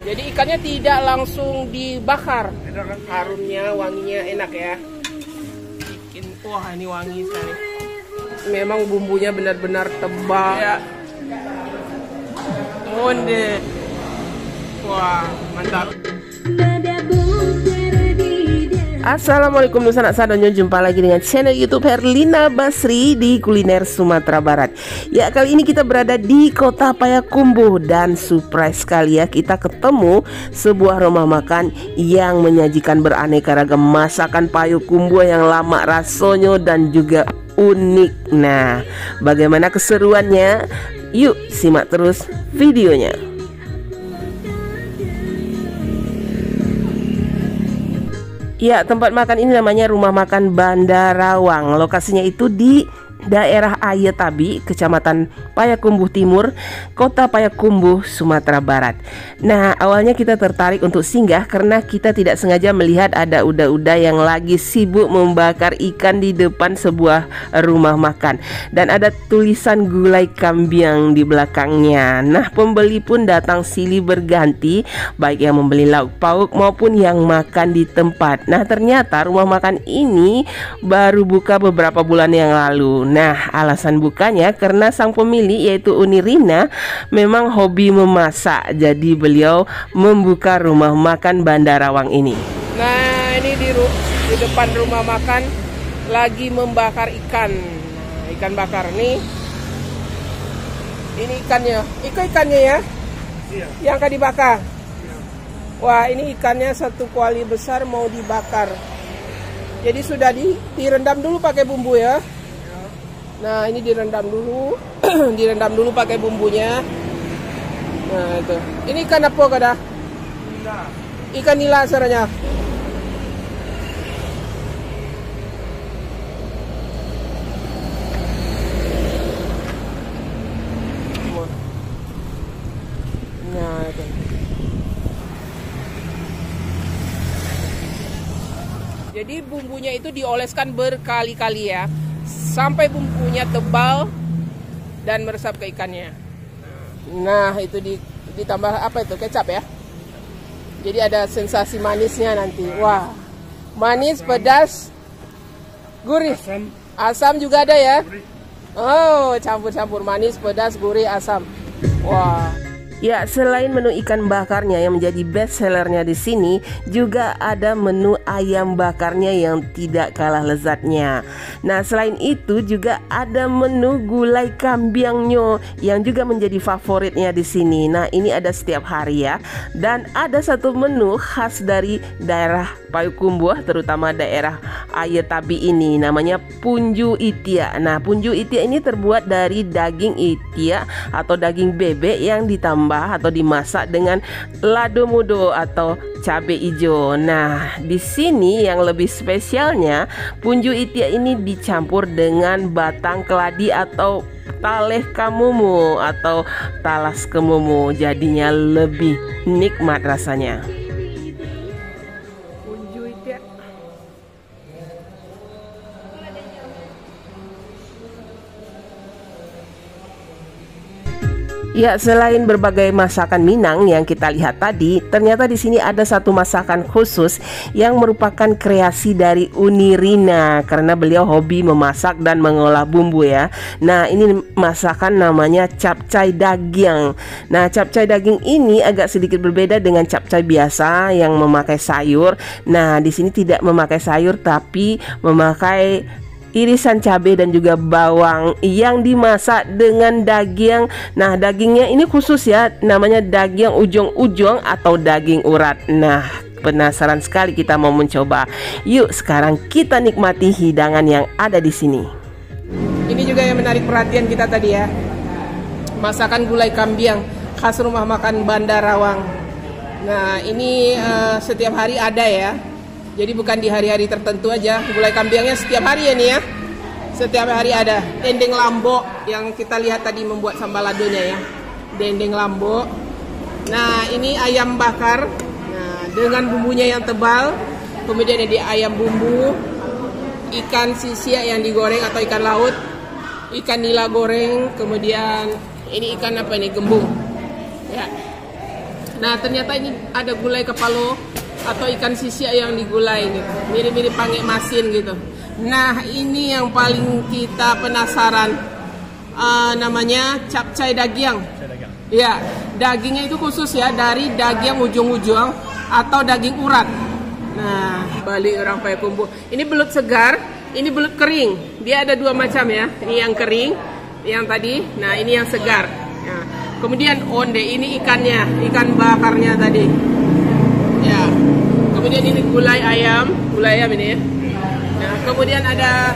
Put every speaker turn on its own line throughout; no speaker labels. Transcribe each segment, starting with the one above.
Jadi ikannya tidak langsung dibakar. Harumnya, wanginya enak ya. Bikin, wah ini wangi sekali. Memang bumbunya benar-benar tebal ya. Onde. Wah, mantap. Assalamualaikum Nusa Sadonyo, jumpa lagi dengan channel YouTube Herlina Basri di Kuliner Sumatera Barat. Ya, kali ini kita berada di Kota Payakumbuh dan surprise sekali ya, kita ketemu sebuah rumah makan yang menyajikan beraneka ragam masakan Payakumbuh yang lama rasanya dan juga unik. Nah, bagaimana keseruannya? Yuk simak terus videonya. Ya, tempat makan ini namanya Rumah Makan Bandarawang. Lokasinya itu di daerah Ayetabi, Kecamatan Payakumbuh Timur, Kota Payakumbuh, Sumatera Barat. Nah, awalnya kita tertarik untuk singgah karena kita tidak sengaja melihat ada uda-uda yang lagi sibuk membakar ikan di depan sebuah rumah makan. Dan ada tulisan gulai kambiang di belakangnya. Nah, pembeli pun datang silih berganti, baik yang membeli lauk pauk maupun yang makan di tempat. Nah, ternyata rumah makan ini baru buka beberapa bulan yang lalu. Nah, alasan bukanya karena sang pemilik yaitu Uni Rina memang hobi memasak. Jadi beliau membuka rumah makan Bandarawang ini. Nah, ini di depan rumah makan lagi membakar ikan. Nah, ikan bakar nih. Ini ikannya. Ikannya ya? Iya. Yang akan dibakar. Iya. Wah, ini ikannya satu kuali besar mau dibakar. Jadi sudah direndam dulu pakai bumbu ya. Nah, ini direndam dulu, direndam dulu pakai bumbunya. Nah, itu. Ini ikan apa kada? Nila. Ikan nila saranya. Nah, itu. Jadi bumbunya itu dioleskan berkali-kali ya, sampai bumbunya tebal dan meresap ke ikannya. Nah, itu ditambah apa itu? Kecap ya. Jadi ada sensasi manisnya nanti. Wah, manis, pedas, gurih. Asam juga ada ya. Oh, campur-campur manis, pedas, gurih, asam. Wah. Ya, selain menu ikan bakarnya yang menjadi best sellernya di sini, juga ada menu ayam bakarnya yang tidak kalah lezatnya. Nah, selain itu juga ada menu gulai kambiangnya yang juga menjadi favoritnya di sini. Nah, ini ada setiap hari ya. Dan ada satu menu khas dari daerah Payakumbuh, terutama daerah Ayetabi ini, namanya punju itia. Nah, punju itia ini terbuat dari daging itia atau daging bebek yang ditambah atau dimasak dengan lado mudo atau cabai hijau. Nah, di sini yang lebih spesialnya, punju itia ini dicampur dengan batang keladi atau taleh kamumu atau talas kemumu, jadinya lebih nikmat rasanya. Punju itia. Ya, selain berbagai masakan Minang yang kita lihat tadi, ternyata di sini ada satu masakan khusus yang merupakan kreasi dari Uni Rina karena beliau hobi memasak dan mengolah bumbu ya. Nah, ini masakan namanya capcay daging. Nah, capcay daging ini agak sedikit berbeda dengan capcay biasa yang memakai sayur. Nah, di sini tidak memakai sayur tapi memakai irisan cabai dan juga bawang yang dimasak dengan daging. Nah, dagingnya ini khusus ya, namanya daging ujung-ujung atau daging urat. Nah, penasaran sekali kita mau mencoba. Yuk, sekarang kita nikmati hidangan yang ada di sini. Ini juga yang menarik perhatian kita tadi ya, masakan gulai kambiang khas rumah makan Bandarawang. Nah, ini setiap hari ada ya. Jadi bukan di hari-hari tertentu aja. Gulai kambiangnya setiap hari ya nih ya. Setiap hari ada. Dendeng lambo yang kita lihat tadi membuat sambal ladonya ya. Dendeng lambo. Nah, ini ayam bakar. Nah, dengan bumbunya yang tebal. Kemudian ada ayam bumbu, ikan sisia yang digoreng atau ikan laut, ikan nila goreng, kemudian ini ikan apa ini? Gembung. Ya. Nah, ternyata ini ada gulai kepalo atau ikan sisia yang digulai nih. Mirip-mirip pange masin gitu. Nah, ini yang paling kita penasaran. Namanya capcay dagyang. Ya, dagingnya itu khusus ya dari daging ujung-ujung atau daging urat. Nah, Bali orang Payakumbuh. Ini belut segar, ini belut kering. Dia ada dua macam ya. Ini yang kering, yang tadi. Nah, ini yang segar. Nah, kemudian onde, ini ikannya, ikan bakarnya tadi. Ya. Kemudian ini gulai ayam ini ya. Nah, kemudian ada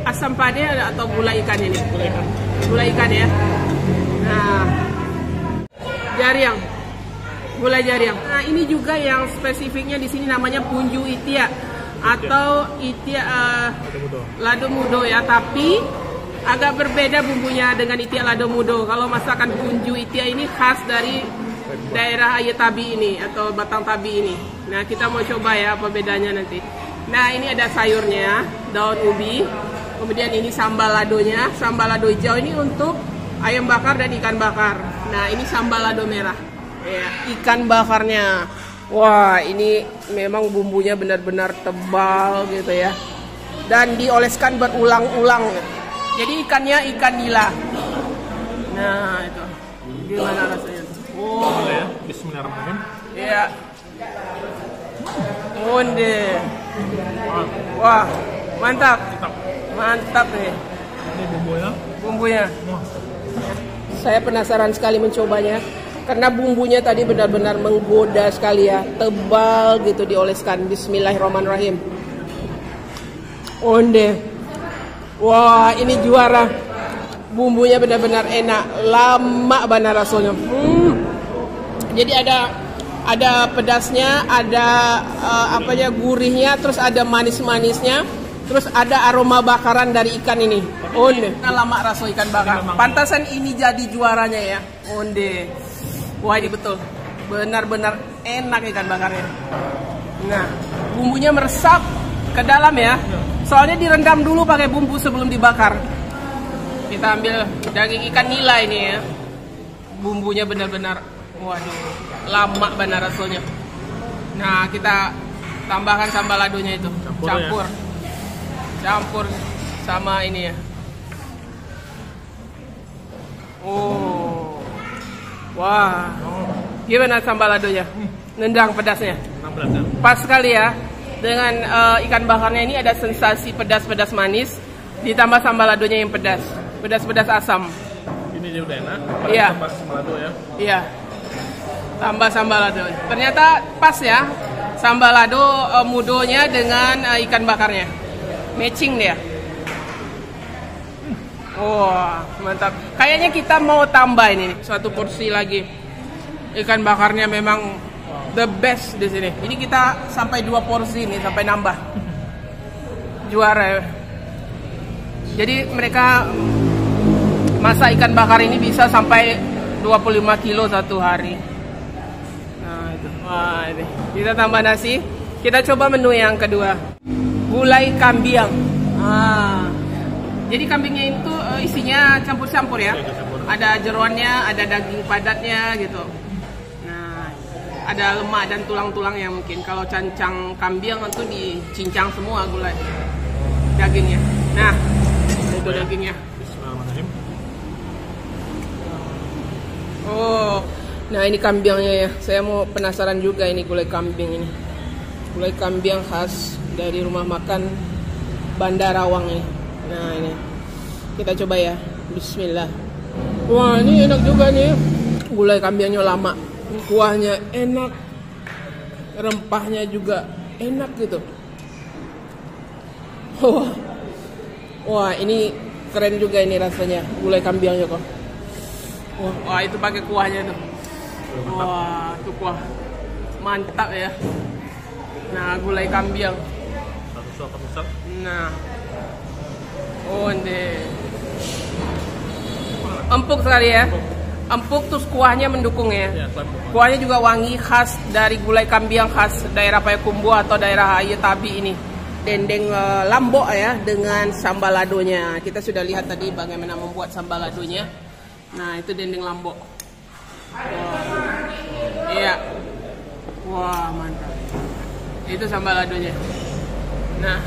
asam pade atau gulai ikan ini. Gulai ikan ya. Nah, jariang. Gulai jariang. Nah, ini juga yang spesifiknya di sini namanya punju itia atau itia lado mudo ya, tapi agak berbeda bumbunya dengan itia lado mudo. Kalau masakan punju itia ini khas dari daerah Ayetabi ini atau Batang Tabi ini. Nah, kita mau coba ya apa bedanya nanti. Nah, ini ada sayurnya, daun ubi. Kemudian ini sambal ladonya, sambal lado hijau ini untuk ayam bakar dan ikan bakar. Nah, ini sambal lado merah. Ya, ikan bakarnya. Wah, ini memang bumbunya benar-benar tebal gitu ya. Dan dioleskan berulang-ulang. Jadi ikannya ikan nila. Nah, itu. Gimana rasanya? Oh,
ya. Bismillahirrahmanirrahim.
Iya. Onde. Wah, mantap. Mantap nih.
Ini bumbunya.
Bumbunya. Saya penasaran sekali mencobanya. Karena bumbunya tadi benar-benar menggoda sekali ya. Tebal gitu dioleskan. Bismillahirrahmanirrahim. Onde. Wah, ini juara. Bumbunya benar-benar enak. Lama banget rasanya. Jadi ada pedasnya, ada gurihnya, terus ada manis-manisnya, terus ada aroma bakaran dari ikan ini. Onde. Lama rasa ikan bakar. Pantasan ini jadi juaranya ya. Onde. Wah, ini betul. Benar-benar enak ikan bakarnya. Nah, bumbunya meresap ke dalam ya. Soalnya direndam dulu pakai bumbu sebelum dibakar. Kita ambil daging ikan nila ini ya. Bumbunya benar-benar, waduh, lama benar rasanya. Nah, kita tambahkan sambal ladonya itu. Campur sama ini ya. Oh. Wah. Gimana sambal ladonya? Nendang pedasnya? Pas sekali ya. Dengan ikan bakarnya ini ada sensasi pedas-pedas manis. Ditambah sambal ladonya yang pedas. Pedas-pedas asam.
Ini dia udah enak.
Iya.
Tambah sambal lado ya.
Iya. Tambah sambal lado. Ternyata pas ya. Sambal lado mudonya dengan ikan bakarnya. Matching dia. Wah, mantap. Kayaknya kita mau tambah ini satu porsi lagi. Ikan bakarnya memang the best di sini. Ini kita sampai 2 porsi nih, sampai nambah. Juara. Jadi mereka masak ikan bakar ini bisa sampai 25 kilo satu hari. Nah, itu. Wah, ini. Kita tambah nasi. Kita coba menu yang kedua. Gulai kambiang. Jadi kambingnya itu isinya campur-campur ya. Ada jeroannya, ada daging padatnya gitu. Nah, ada lemak dan tulang-tulang yang mungkin kalau cancang kambing itu dicincang semua gulai dagingnya. Nah, itu dagingnya. Oh, nah ini kambingnya ya. Saya mau penasaran juga ini gulai kambing ini. Gulai kambing khas dari rumah makan Bandarawang ini. Nah ini kita coba ya. Bismillah. Wah, ini enak juga nih. Gulai kambingnya lama. Kuahnya enak. Rempahnya juga enak gitu. Wah, ini keren juga ini rasanya. Gulai kambingnya kok. Wah, itu pakai kuahnya tuh. Wah, itu kuah mantap ya. Nah, gulai kambing. Nah. Oh, ini empuk sekali ya. Empuk terus kuahnya mendukung ya. Kuahnya juga wangi khas dari gulai kambing khas daerah Payakumbuh atau daerah Ayetabi ini. Dendeng lambok ya dengan sambal ladonya. Kita sudah lihat tadi bagaimana membuat sambal ladonya. Nah, itu dendeng lambok. Wow. Iya. Wah, mantap. Itu sambal ladonya. Nah,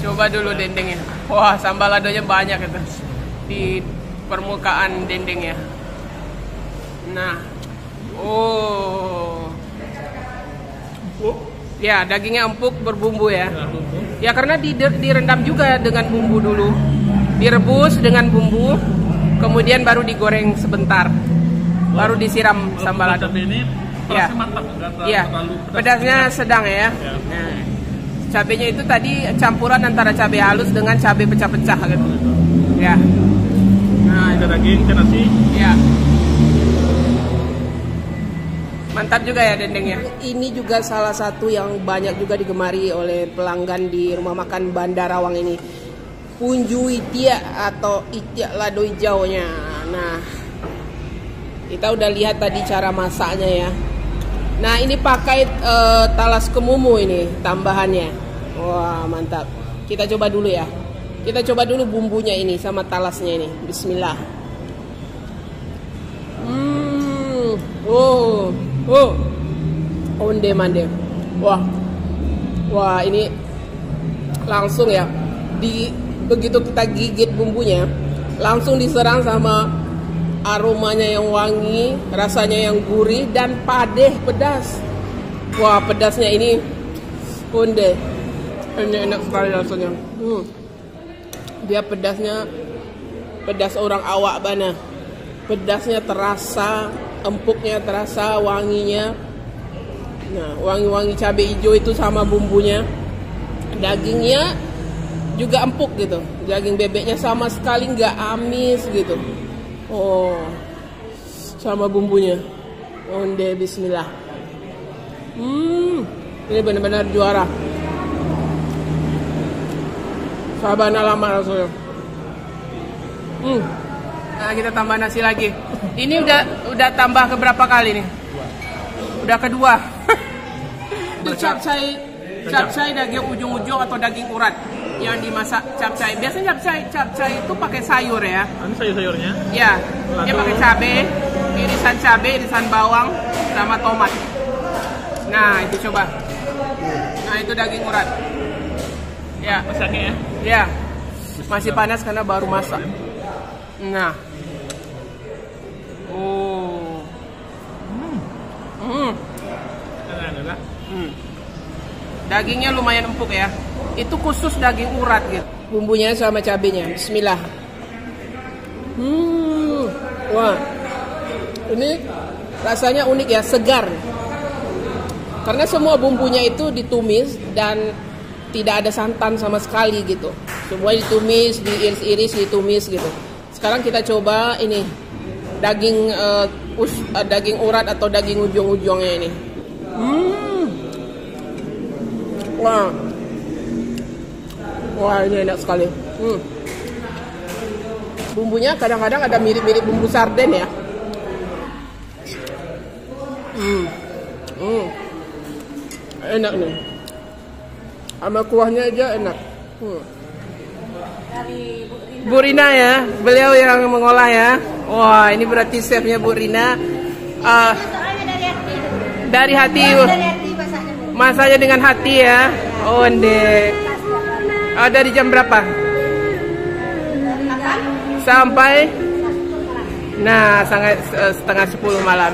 coba dulu dendengnya. Wah, sambal ladonya banyak itu di permukaan dendengnya. Nah, oh, ya dagingnya empuk berbumbu ya. Ya karena direndam juga dengan bumbu dulu, direbus dengan bumbu, kemudian baru digoreng sebentar, baru disiram sambal lado.
Ini
ya,
mantap,
ya, pedasnya sedang ya. Nah, cabenya itu tadi campuran antara cabai halus dengan cabai pecah-pecah gitu. Ya. Nah,
ada daging, ada nasi.
Ya. Mantap juga ya dendengnya. Ini juga salah satu yang banyak juga digemari oleh pelanggan di rumah makan Bandarawang ini. Punju itia atau itia lado hijaunya. Nah, kita udah lihat tadi cara masaknya ya. Nah, ini pakai talas kemumu ini tambahannya. Wah, mantap. Kita coba dulu ya. Kita coba dulu bumbunya ini sama talasnya ini. Bismillah. Onde mande. Wah, ini langsung ya. Begitu kita gigit bumbunya, langsung diserang sama aromanya yang wangi, rasanya yang gurih dan padeh pedas. Wah, pedasnya ini onde. Ini enak sekali rasanya. Dia pedasnya pedas orang awak bana. Pedasnya terasa, empuknya terasa, wanginya. Nah, wangi-wangi cabai hijau itu sama bumbunya. Dagingnya juga empuk gitu. Daging bebeknya sama sekali nggak amis gitu. Oh, sama bumbunya. Onde bismillah. Ini benar-benar juara. Sabana lama rasanya. Nah, kita tambah nasi lagi. Ini udah tambah ke berapa kali nih? Udah kedua. Itu capcay daging ujung-ujung atau daging urat yang dimasak capcay. Biasanya capcay itu pakai sayur ya.
Ini sayur-sayurnya?
Ya, dia pakai cabai, irisan bawang, sama tomat. Nah, itu coba. Nah, itu daging urat. Ya,
masaknya ya?
Ya, masih panas karena baru masak. Nah, dagingnya lumayan empuk ya. Itu khusus daging urat gitu. Bumbunya sama cabenya. Bismillah. Wah, ini rasanya unik ya, segar. Karena semua bumbunya itu ditumis dan tidak ada santan sama sekali gitu. Semua ditumis, diiris-iris, ditumis gitu. Sekarang kita coba ini daging urat atau daging ujung-ujungnya ini. Wah, ini enak sekali. Bumbunya kadang-kadang ada mirip-mirip bumbu sarden ya. Enak nih. Sama kuahnya aja enak.
Dari
Bu Rina ya, beliau yang mengolah ya. Wah, ini berarti chefnya Bu Rina. Dari hati. Masaknya dengan hati ya. Onde. Dari jam berapa? Sampai. Nah, setengah 10 malam.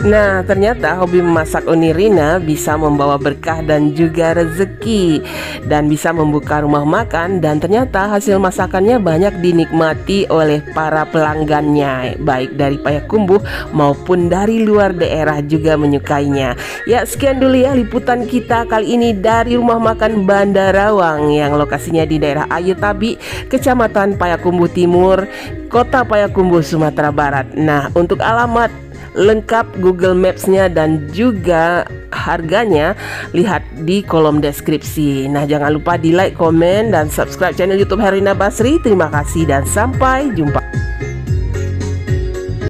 Nah, ternyata hobi memasak Uni Rina bisa membawa berkah dan juga rezeki, dan bisa membuka rumah makan, dan ternyata hasil masakannya banyak dinikmati oleh para pelanggannya, baik dari Payakumbuh maupun dari luar daerah juga menyukainya. Ya, sekian dulu ya liputan kita kali ini dari rumah makan Bandarawang yang lokasinya di daerah Ayu Tabi, Kecamatan Payakumbuh Timur, Kota Payakumbuh, Sumatera Barat. Nah, untuk alamat lengkap Google Maps-nya dan juga harganya lihat di kolom deskripsi. Nah, jangan lupa di like, komen, dan subscribe channel YouTube Herlina Basri. Terima kasih dan sampai jumpa.